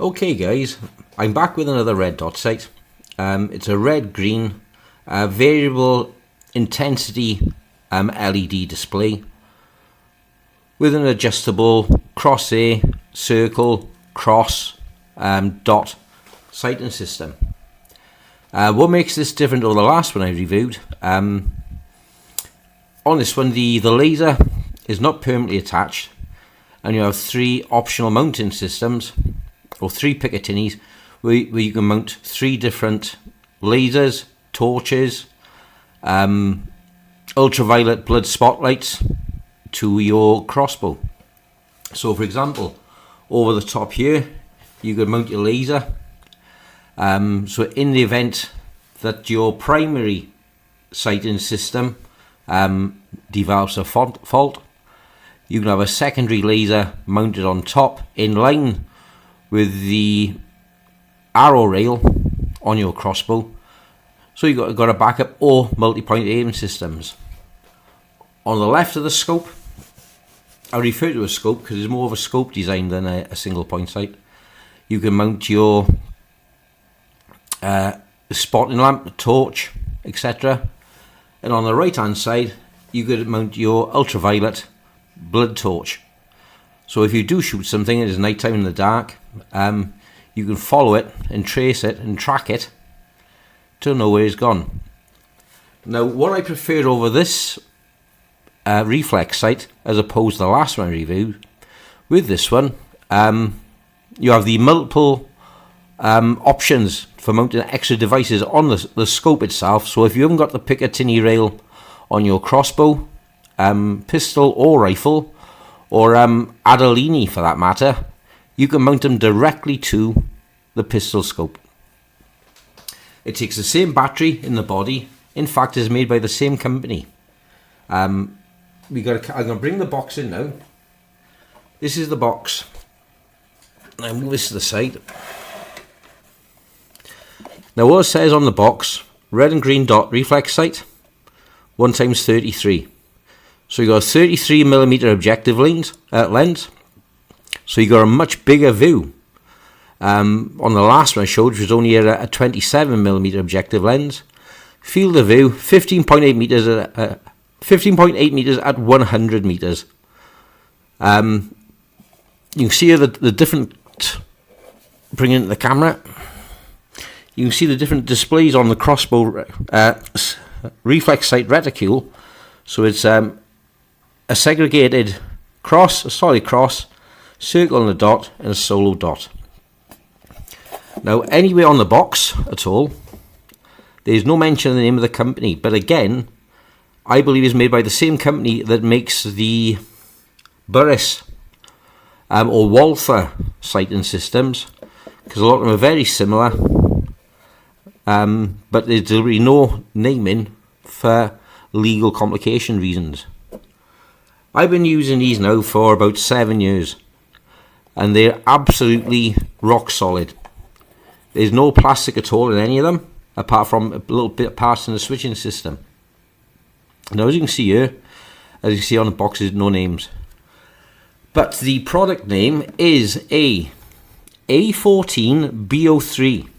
Okay guys, I'm back with another red dot sight. It's a red-green variable intensity LED display with an adjustable crosshair, circle, cross, dot sighting system. What makes this different to the last one I reviewed? On this one the laser is not permanently attached, and you have three optional mounting systems, or three picatinnies, where you can mount three different lasers, torches, ultraviolet blood spotlights to your crossbow. So for example, over the top here you could mount your laser, so in the event that your primary sighting system develops a fault, you can have a secondary laser mounted on top in line with the arrow rail on your crossbow, so you've got a backup or multi-point aim systems. On the left of the scope, I refer to a scope because it's more of a scope design than a single point sight. You can mount your spotting lamp, torch, etc. And on the right hand side you could mount your ultraviolet blood torch. So if you do shoot something and it's night time in the dark, you can follow it and trace it and track it to know where it's gone. Now what I prefer over this reflex sight as opposed to the last one I reviewed, with this one you have the multiple options for mounting extra devices on the scope itself. So if you haven't got the picatinny rail on your crossbow, pistol or rifle, or Adolini for that matter, you can mount them directly to the pistol scope. It takes the same battery in the body. In fact, it's made by the same company. I'm going to bring the box in now. This is the box. Now move this to the side. Now what it says on the box: red and green dot reflex sight, 1x33. So you got a 33mm objective lens, so you got a much bigger view. On the last one I showed, which was only a 27mm objective lens. Field of view 15.8 meters at 15.8 meters at 100 meters. You can see here the different. Bring into the camera. You can see the different displays on the crossbow reflex sight reticule. So it's a segregated cross, a solid cross, circle and a dot, and a solo dot. Now anywhere on the box at all, there's no mention of the name of the company, but again, I believe it's made by the same company that makes the Burris or Walther sighting systems, because a lot of them are very similar, but there's really no naming for legal complication reasons. I've been using these now for about 7 years, and they're absolutely rock solid. There's no plastic at all in any of them, apart from a little bit of parts in the switching system. Now as you can see here, as you can see on the boxes, no names. But the product name is A14BO3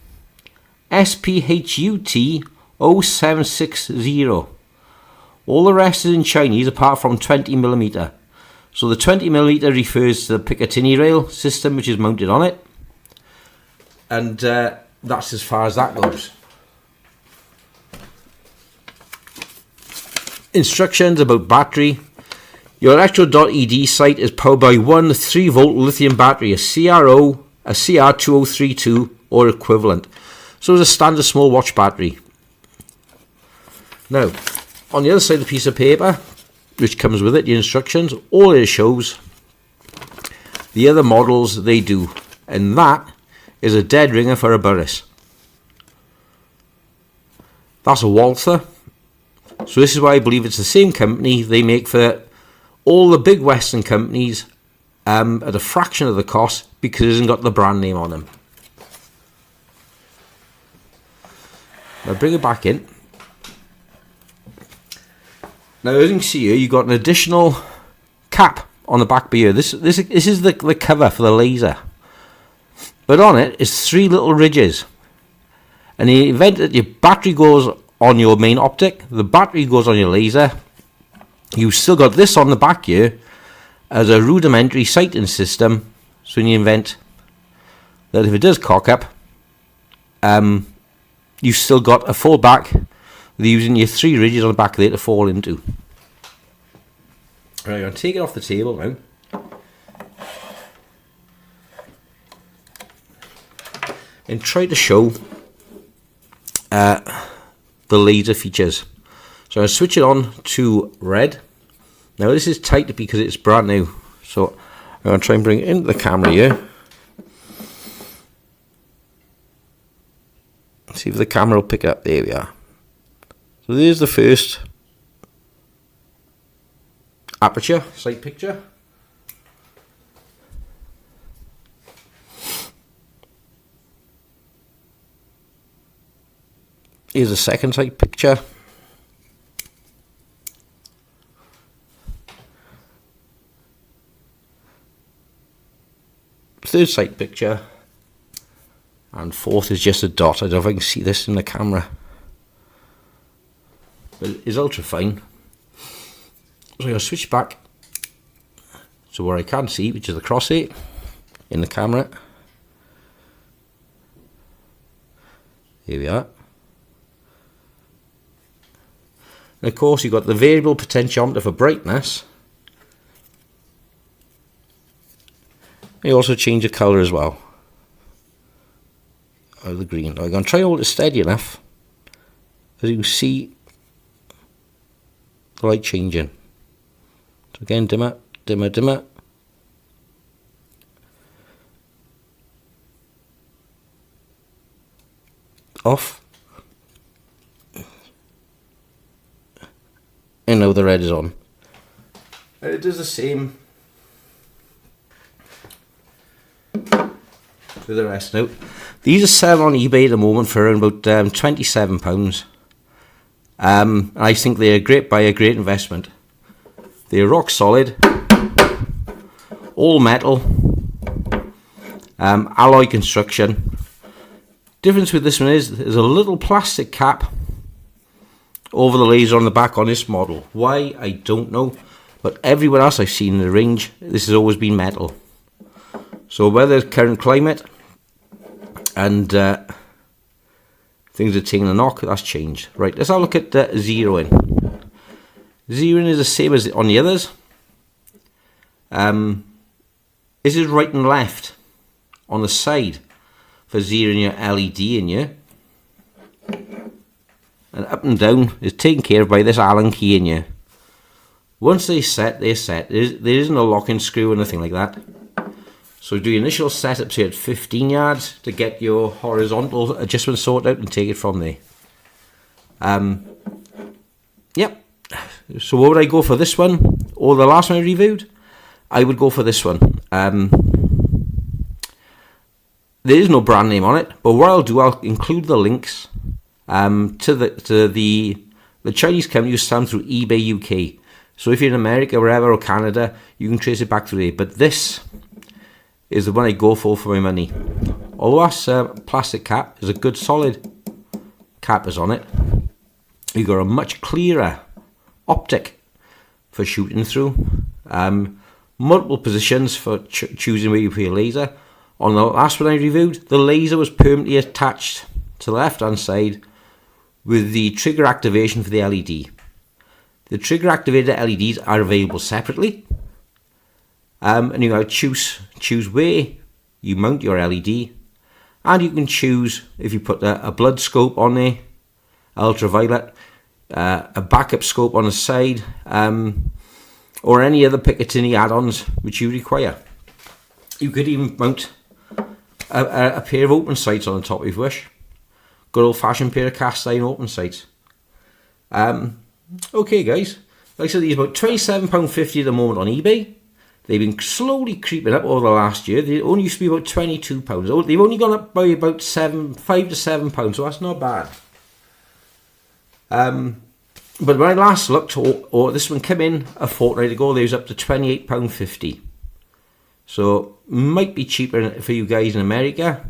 SPHUT 0760. All the rest is in Chinese apart from 20mm. So the 20mm refers to the picatinny rail system which is mounted on it, and that's as far as that goes. Instructions about battery. Your electro.ed sight is powered by one 3-volt lithium battery, a CR2032 or equivalent. So it's a standard small watch battery. Now, on the other side of the piece of paper, which comes with it, the instructions, all it shows the other models they do, and that is a dead ringer for a Burris. That's a Walther. So this is why I believe it's the same company they make for all the big Western companies at a fraction of the cost, because it hasn't got the brand name on them. Now bring it back in. Now as you can see here, you've got an additional cap on the back here. This is the cover for the laser. but on it is 3 little ridges. And in the event that your battery goes on your main optic, the battery goes on your laser, you've still got this on the back here as a rudimentary sighting system. So in the event that if it does cock up, you've still got a full back with using your 3 ridges on the back there to fall into. Right, I'm going to take it off the table now. And try to show the laser features. So I'm going to switch it on to red. Now this is tight because it's brand new. So I'm going to try and bring it into the camera here. See if the camera will pick it up. There we are. So there's the first aperture, sight picture. Here's a second sight picture. Third sight picture. And fourth is just a dot. I don't know if I can see this in the camera. But it is ultra fine. So I'm going to switch back to where I can see, which is the crosshair in the camera. Here we are. And of course you've got the variable potentiometer for brightness. You also change the colour as well. Of the green. I'm going to try to hold it steady enough as you can see the light changing. So again, dimmer, dimmer, dimmer. Off. And now the red is on. And it does the same with the rest. Now, these are selling on eBay at the moment for around about £27. I think they're a great buy, a great investment. They're rock solid, all metal, alloy construction. Difference with this one is there's a little plastic cap over the laser on the back on this model. Why, I don't know, but everyone else I've seen in the range, this has always been metal. So whether it's current climate and things are taking a knock, that's changed. Right, let's have a look at zeroing. Zeroing is the same as on the others. This is right and left on the side for zeroing your LED in here. And up and down is taken care of by this Allen key in here. Once they're set, they're set. There isn't a locking screw or anything like that. So do your initial setup say at 15 yards to get your horizontal adjustment sorted out and take it from there. Yep. So what would I go for this one or the last one I reviewed? I would go for this one. There is no brand name on it, but what I'll do, I'll include the links to the Chinese company who stand through eBay UK. So if you're in America, wherever, or Canada, you can trace it back through there. But this is the one I go for my money. Although that plastic cap is a good solid cap is on it, you've got a much clearer optic for shooting through. Multiple positions for choosing where you put your laser. On the last one I reviewed, the laser was permanently attached to the left hand side with the trigger activation for the LED. The trigger activated LEDs are available separately, and you got to choose where you mount your LED, and you can choose if you put a blood scope on there, ultraviolet, a backup scope on the side, or any other picatinny add-ons which you require. You could even mount a pair of open sights on the top if you wish. Good old-fashioned pair of cast iron open sights. Okay guys, like I said, these are about £27.50 at the moment on eBay. They've been slowly creeping up over the last year. They only used to be about £22. They've only gone up by about £5 to £7, so that's not bad. But when I last looked, or this one came in a fortnight ago, they was up to £28.50. So might be cheaper for you guys in America,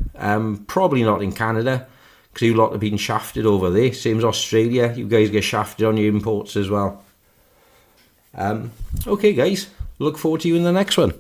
probably not in Canada, because you lot have been shafted over there. Same as Australia, you guys get shafted on your imports as well. Okay guys, look forward to you in the next one.